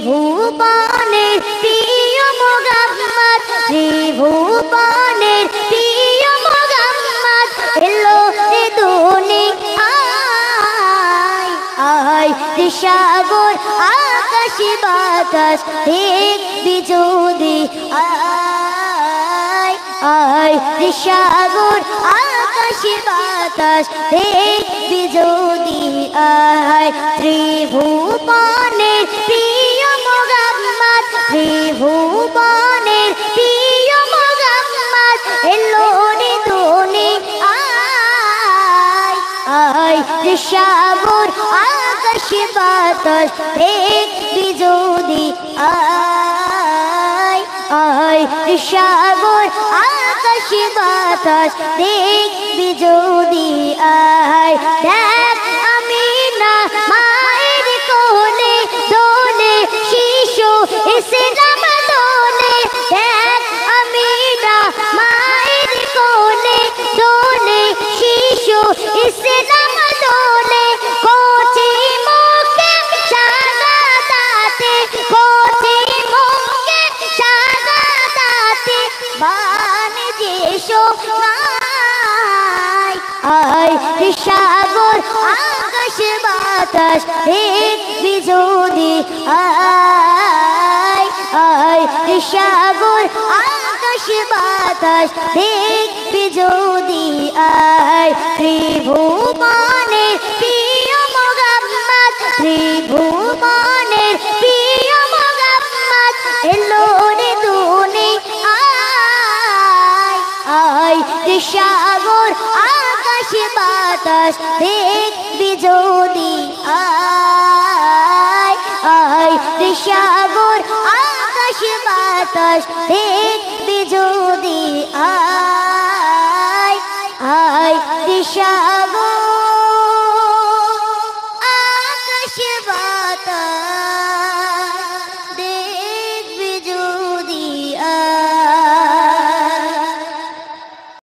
ত্রিভুবনের প্রিয় মোহাম্মদ, ত্রিভুবনের প্রিয় মোহাম্মদ এলো রে দুনিয়ায়। আয় রে সাগর আকাশ বাতাস দেখবি যদি, আয় আয় রে সাগর আকাশ বাতাস দেখবি যদি, আয় ত্রিভুবনের প্রিয় মোহাম্মদ, ত্রিভুবনের প্রিয় মোহাম্মদ এলো রে দুনিয়ায়। আয় রে সাগর আকাশ বাতাস দেখবি যদি, আয় আয় রে সাগর আকাশ বাতাস দেখবি যদি, আয় দেখ আমি না মায়ের কোলে দোলে শিশু ইসলাম দোলে, দেখ আমি না মায়ের কোলে দোলে শিশু ইসলাম দোলে, কোচি মুখে শাহাদাতে, কোচি মুখে শাহাদাতে বান যে শোনায়। আয় রে সাগর আকাশ বাতাস দেখবি যদি, আয় আয় রে সাগর আকাশ বাতাস দেখবি যদি, আয় ত্রিভুবনের প্রিয় মোহাম্মদ, ত্রিভুবনের প্রিয় মোহাম্মদ এলো রে দুনিয়ায়। আয় রে সাগর আকাশ বাতাস দেখবি যদি, আয় আয় রে সাগর আকাশ বাতাস দেখবি যদি, আয় আয় রে সাগর